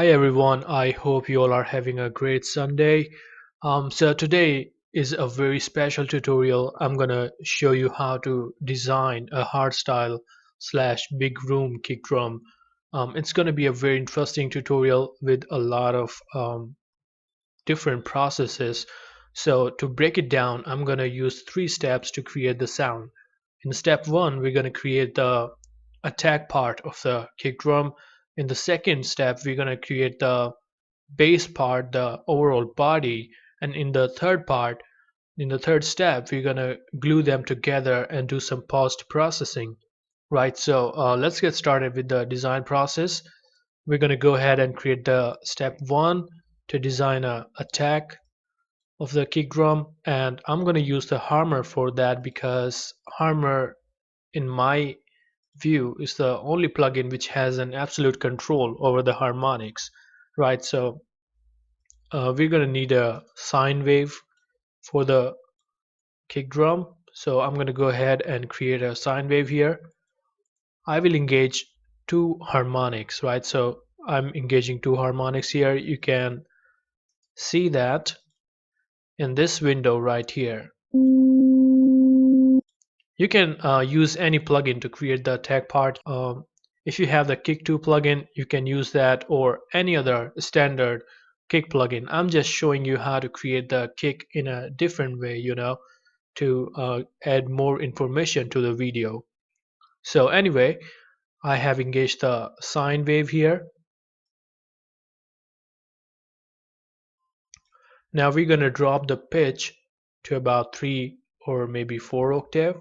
Hi everyone, I hope you all are having a great Sunday. So today is a very special tutorial. I'm gonna show you how to design a hardstyle slash big room kick drum. It's gonna be a very interesting tutorial with a lot of different processes. So to break it down, I'm gonna use three steps to create the sound. In step one, we're gonna create the attack part of the kick drum. In the second step, we're gonna create the base part, the overall body, and in the third step, we're gonna glue them together and do some post processing. Right, so let's get started with the design process. We're gonna go ahead and create the step one to design a attack of the kick drum, and I'm gonna use the Harmor for that because Harmor, in my view, is the only plugin which has an absolute control over the harmonics. Right, so we're going to need a sine wave for the kick drum. So I'm going to go ahead and create a sine wave here. I will engage two harmonics, right? So I'm engaging two harmonics here. You can see that in this window right here. You can use any plugin to create the attack part. If you have the Kick 2 plugin, you can use that or any other standard kick plugin. I'm just showing you how to create the kick in a different way, to add more information to the video. So anyway, I have engaged the sine wave here. Now we're going to drop the pitch to about 3 or maybe 4 octave.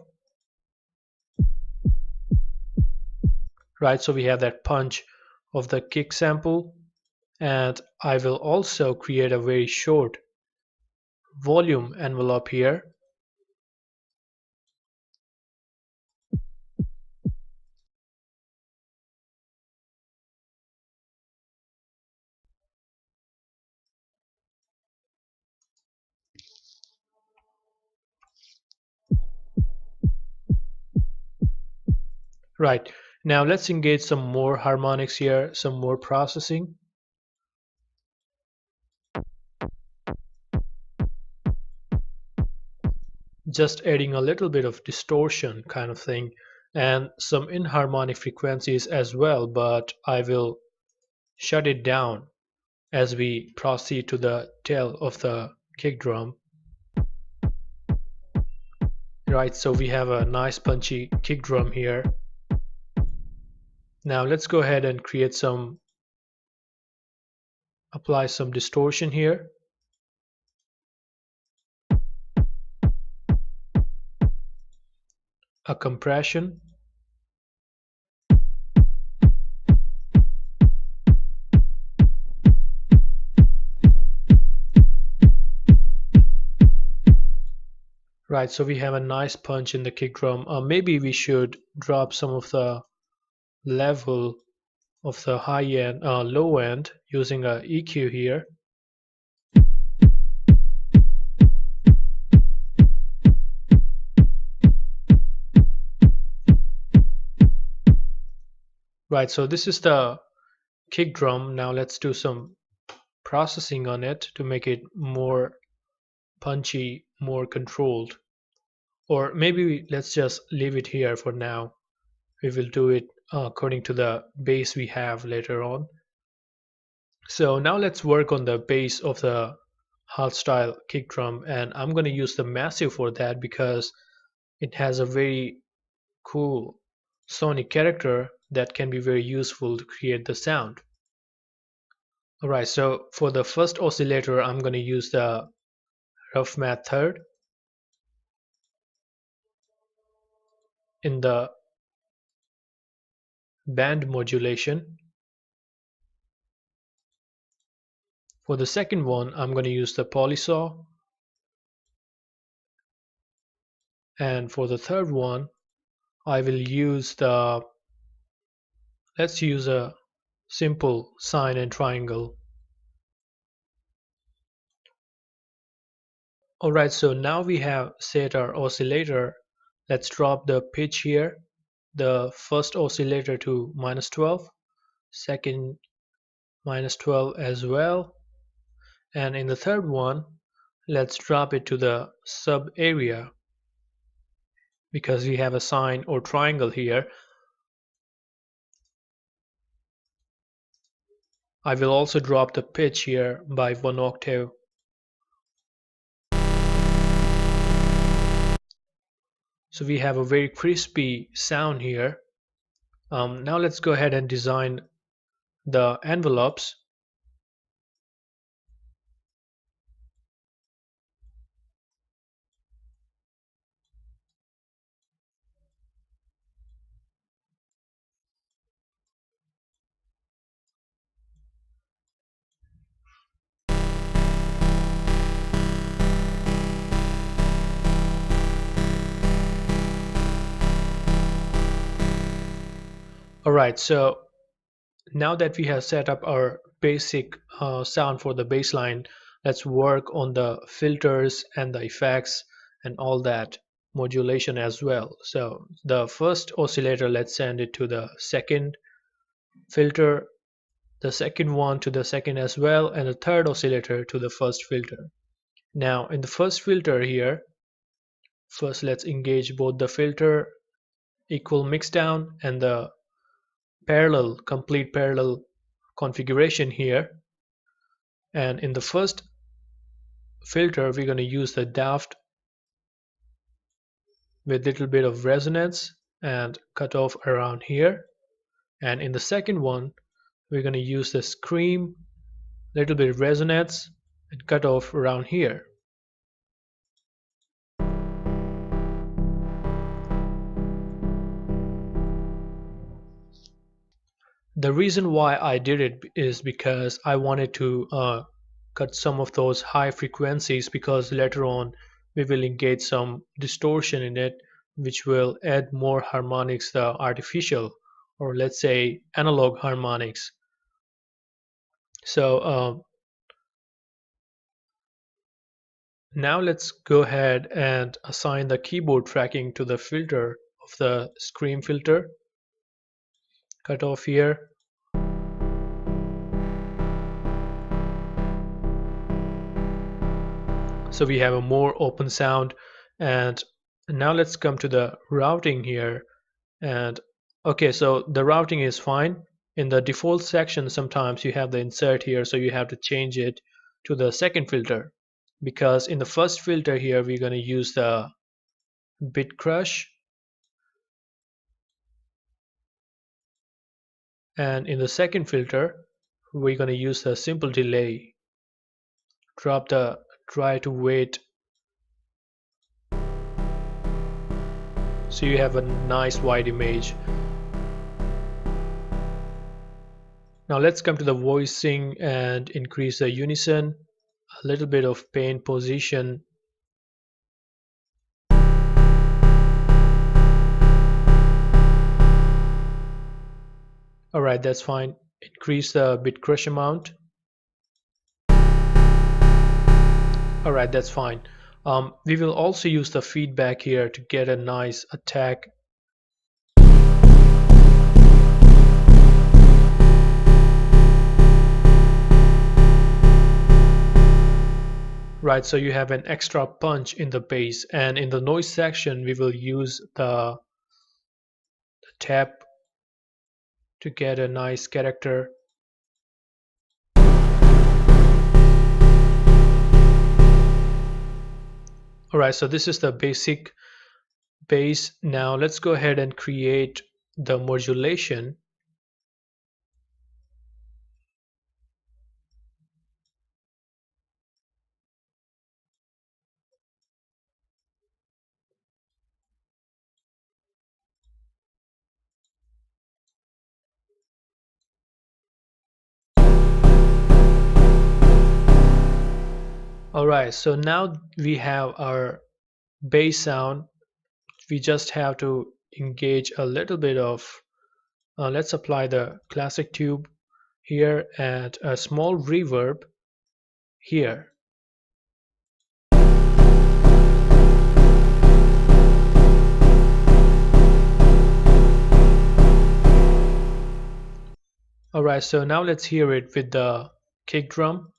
Right, so we have that punch of the kick sample, and I will also create a very short volume envelope here. Right, now let's engage some more harmonics here, some more processing. Just adding a little bit of distortion kind of thing and some inharmonic frequencies as well, but I will shut it down as we proceed to the tail of the kick drum. Right, so we have a nice punchy kick drum here. Now let's go ahead and apply some distortion here. A compression. Right, so we have a nice punch in the kick drum. Maybe we should drop some of the level of the low end using a EQ here. Right, so this is the kick drum. Now let's do some processing on it to make it more punchy, more controlled. Or maybe let's just leave it here for now. We will do it according to the bass we have later on. So now let's work on the bass of the hardstyle kick drum, and I'm going to use the massive for that because it has a very cool sonic character that can be very useful to create the sound. Alright, so for the first oscillator I'm going to use the rough math third. In the band modulation, for the second one I'm going to use the polysaw, and for the third one I will use let's use a simple sine and triangle. Alright, so now we have set our oscillator. Let's drop the pitch here. The first oscillator to -12, second -12 as well. And in the third one, let's drop it to the sub area because we have a sine or triangle here. I will also drop the pitch here by 1 octave. So we have a very crispy sound here. Now let's go ahead and design the envelopes. Alright, so now that we have set up our basic sound for the baseline, let's work on the filters and the effects and all that modulation as well. So the first oscillator, let's send it to the second filter, the second one to the second as well, and the third oscillator to the first filter. Now in the first filter here, first let's engage both the filter equal mixdown and the complete parallel configuration here. And in the first filter, we're going to use the daft with little bit of resonance and cut off around here. And in the second one, we're going to use the scream, little bit of resonance and cut off around here. The reason why I did it is because I wanted to cut some of those high frequencies, because later on we will engage some distortion in it, which will add more harmonics, the artificial or let's say analog harmonics. So now let's go ahead and assign the keyboard tracking to the filter of the scream filter. Cut off here. So we have a more open sound. And now let's come to the routing here. And okay, so the routing is fine. In the default section, sometimes you have the insert here, so you have to change it to the second filter, because in the first filter here we're going to use the bit crush, and in the second filter we're going to use the simple delay. Try to wait so you have a nice wide image. Now let's come to the voicing and increase the unison, a little bit of pain position. Alright, that's fine. Increase the bit crush amount. Alright, that's fine. We will also use the feedback here to get a nice attack. Right, so you have an extra punch in the bass, and in the noise section we will use the tap to get a nice character. Alright, so this is the basic bass. Now let's go ahead and create the modulation. Alright, so now we have our bass sound. We just have to engage a little bit of let's apply the classic tube here and a small reverb here. Alright, so now let's hear it with the kick drum.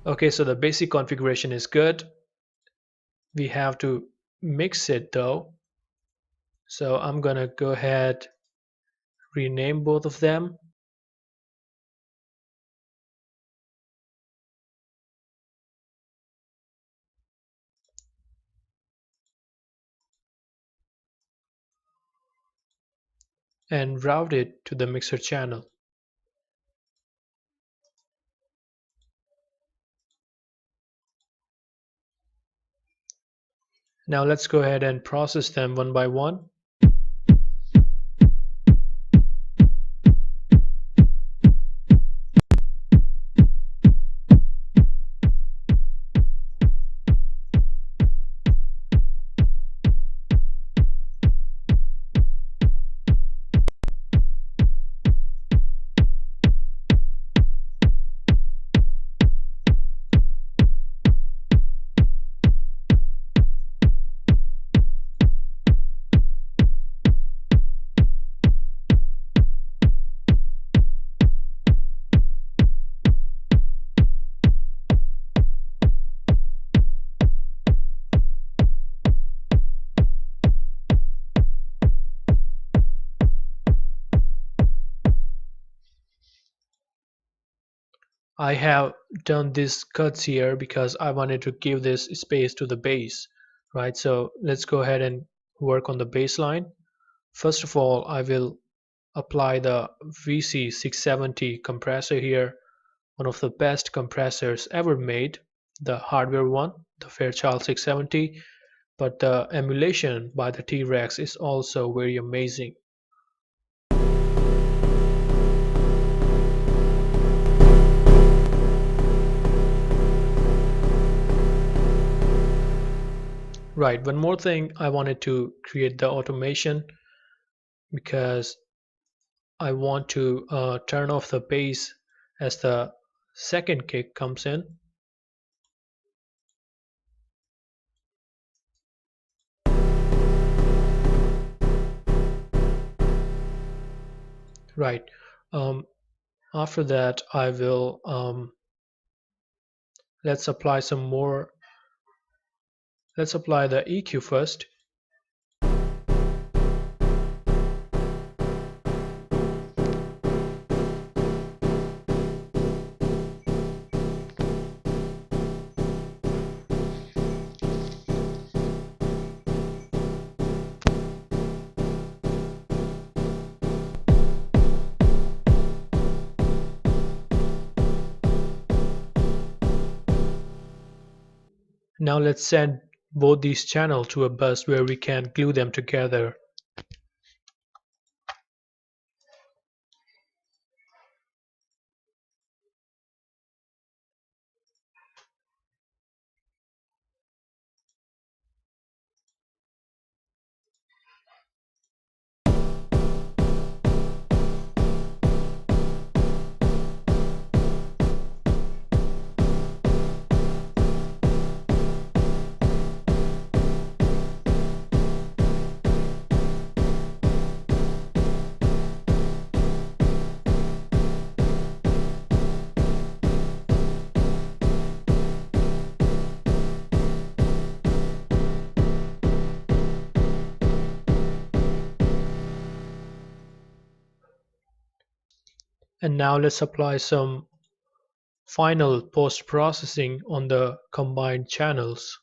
Okay, so the basic configuration is good. We have to mix it though. So I'm gonna go ahead, rename both of them. And route it to the mixer channel. Now let's go ahead and process them one by one. I have done these cuts here because I wanted to give this space to the bass, right? So let's go ahead and work on the bass line. First of all, I will apply the VC670 compressor here, one of the best compressors ever made, the hardware one, the Fairchild 670, but the emulation by the T-Rex is also very amazing. Right, one more thing, I wanted to create the automation because I want to turn off the bass as the second kick comes in. Right. Um, After that, I will let's apply some more. Let's apply the EQ first. Now let's send both these channels to a bus where we can glue them together. And now let's apply some final post-processing on the combined channels.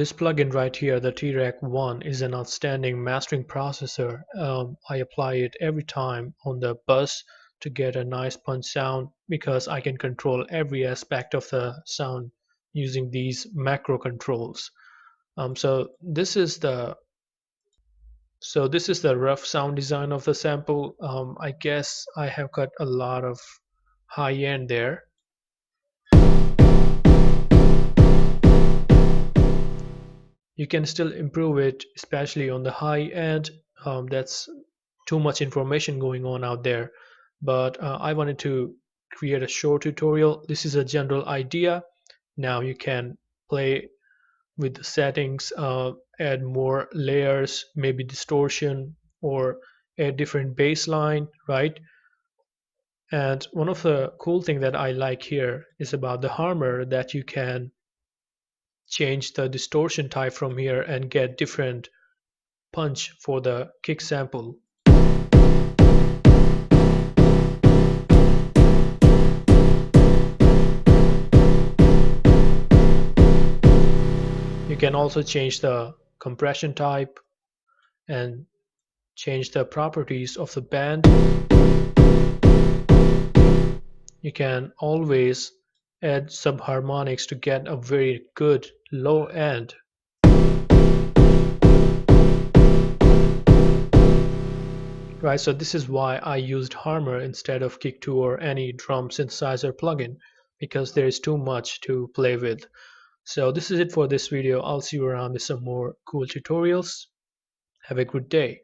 This plugin right here, the T-Rack 1, is an outstanding mastering processor. I apply it every time on the bus to get a nice punch sound because I can control every aspect of the sound using these macro controls. So this is the rough sound design of the sample. I guess I have got a lot of high end there. You can still improve it, especially on the high end. That's too much information going on out there. But I wanted to create a short tutorial. This is a general idea. Now you can play with the settings, add more layers, maybe distortion, or add different baseline, right? And one of the cool thing that I like here is about the Harmor that you can change the distortion type from here and get different punch for the kick sample. You can also change the compression type and change the properties of the band. You can always add subharmonics to get a very good low end. Right, so this is why I used Harmor instead of Kick2 or any drum synthesizer plugin, because there is too much to play with. So this is it for this video. I'll see you around with some more cool tutorials. Have a good day.